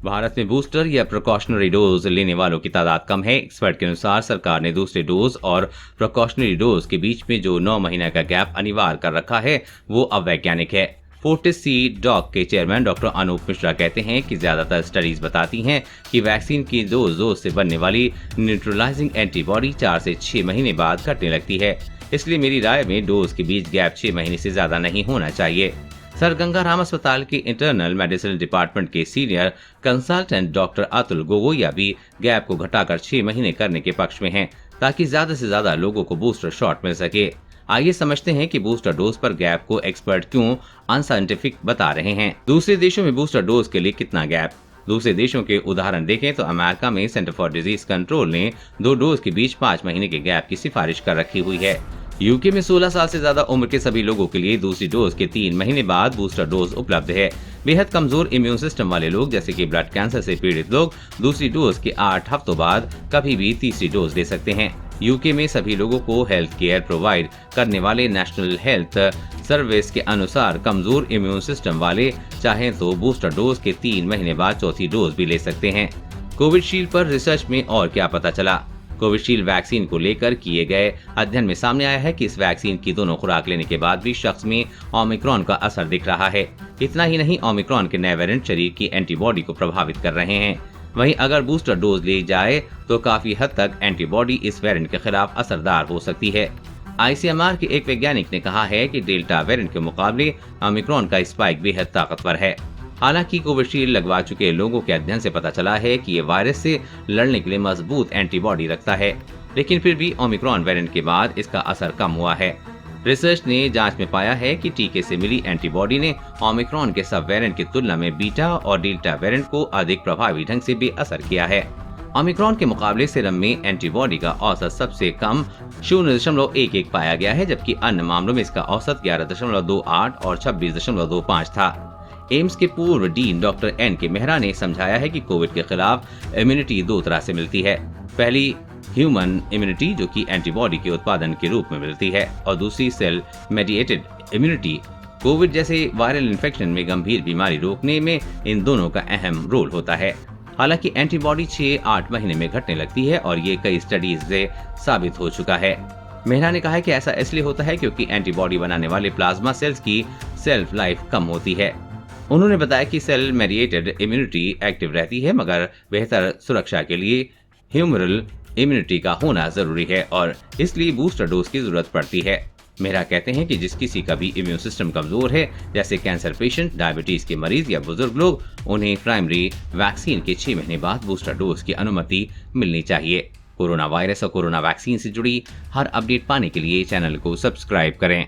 भारत में बूस्टर या precautionary dose लेने वालों की तादाद कम है। एक्सपर्ट के अनुसार सरकार ने दूसरे डोज और प्रिकॉशनरी डोज के बीच में जो 9 महीने का गैप अनिवार्य कर रखा है वो अवैज्ञानिक है। फोर्टिस सी डॉक के चेयरमैन डॉक्टर अनूप मिश्रा कहते हैं कि ज्यादातर स्टडीज बताती हैं कि वैक्सीन की दो डोज से बनने वाली न्यूट्रलाइजिंग एंटीबॉडी 4 से 6 महीने बाद घटने लगती है। इसलिए मेरी राय में डोज के बीच गैप 6 महीने से ज्यादा नहीं होना चाहिए। सर गंगाराम अस्पताल के इंटरनल मेडिसिन डिपार्टमेंट के सीनियर कंसल्टेंट डॉक्टर अतुल गोगोया भी गैप को घटाकर 6 महीने करने के पक्ष में हैं, ताकि ज्यादा से ज्यादा लोगों को बूस्टर शॉट मिल सके। आइए समझते हैं कि बूस्टर डोज पर गैप को एक्सपर्ट क्यों अनसाइंटिफिक बता रहे हैं। दूसरे देशों में बूस्टर डोज के लिए कितना गैप? दूसरे देशों के उदाहरण देखें तो अमेरिका में सेंटर फॉर डिजीज कंट्रोल ने 2 डोज के बीच 5 महीने के गैप की सिफारिश कर रखी हुई है। यूके में 16 साल से ज्यादा उम्र के सभी लोगों के लिए दूसरी डोज के 3 महीने बाद बूस्टर डोज उपलब्ध है। बेहद कमजोर इम्यून सिस्टम वाले लोग जैसे कि ब्लड कैंसर से पीड़ित लोग दूसरी डोज के 8 हफ्तों बाद कभी भी तीसरी डोज ले सकते हैं। यूके में सभी लोगों को हेल्थ केयर प्रोवाइड करने वाले नेशनल हेल्थ सर्विस के अनुसार कमजोर इम्यून सिस्टम वाले चाहें तो बूस्टर डोज के 3 महीने बाद चौथी डोज भी ले सकते हैं। कोविशील्ड पर रिसर्च में और क्या पता चला? कोविशील्ड वैक्सीन को लेकर किए गए अध्ययन में सामने आया है कि इस वैक्सीन की दोनों खुराक लेने के बाद भी शख्स में ओमिक्रॉन का असर दिख रहा है। इतना ही नहीं, ओमिक्रॉन के नए वेरिएंट शरीर की एंटीबॉडी को प्रभावित कर रहे हैं। वहीं अगर बूस्टर डोज ली जाए तो काफी हद तक एंटीबॉडी इस वेरिएंट के खिलाफ असरदार हो सकती है। आईसीएमआर के एक वैज्ञानिक ने कहा है कि डेल्टा वेरिएंट के मुकाबले ओमिक्रॉन का स्पाइक बेहद ताकतवर है। हालांकि कोविशील्ड लगवा चुके लोगों के अध्ययन से पता चला है कि ये वायरस से लड़ने के लिए मजबूत एंटीबॉडी रखता है, लेकिन फिर भी ओमिक्रॉन वेरिएंट के बाद इसका असर कम हुआ है। रिसर्च ने जांच में पाया है कि टीके से मिली एंटीबॉडी ने ओमिक्रॉन के सब वेरिएंट की तुलना में बीटा और डेल्टा वेरिएंट को अधिक प्रभावी ढंग से बेअसर किया है। ओमिक्रॉन के मुकाबले सीरम में एंटीबॉडी का औसत सबसे कम 0.11 पाया गया है, जबकि अन्य मामलों में इसका औसत 11.28 और 26.25 था। एम्स के पूर्व डीन डॉक्टर एन के मेहरा ने समझाया है कि कोविड के खिलाफ इम्यूनिटी 2 तरह से मिलती है। पहली ह्यूमन इम्यूनिटी जो कि एंटीबॉडी के उत्पादन के रूप में मिलती है, और दूसरी सेल मेडिएटेड इम्यूनिटी। कोविड जैसे वायरल इन्फेक्शन में गंभीर बीमारी रोकने में इन दोनों का अहम रोल होता है। हालांकि एंटीबॉडी 6-8 महीने में घटने लगती है और ये कई स्टडीज से साबित हो चुका है। मेहरा ने कहा है कि ऐसा इसलिए होता है क्योंकि एंटीबॉडी बनाने वाले प्लाज्मा सेल्स की सेल्फ लाइफ कम होती है। उन्होंने बताया कि सेल मेडिएटेड इम्यूनिटी एक्टिव रहती है, मगर बेहतर सुरक्षा के लिए ह्यूमरल इम्यूनिटी का होना जरूरी है और इसलिए बूस्टर डोज की जरूरत पड़ती है। मेहरा कहते हैं कि जिस किसी का भी इम्यून सिस्टम कमजोर है, जैसे कैंसर पेशेंट, डायबिटीज के मरीज या बुजुर्ग लोग, उन्हें प्राइमरी वैक्सीन के 6 महीने बाद बूस्टर डोज की अनुमति मिलनी चाहिए। कोरोना वायरस और कोरोना वैक्सीन से जुड़ी हर अपडेट पाने के लिए चैनल को सब्सक्राइब करें।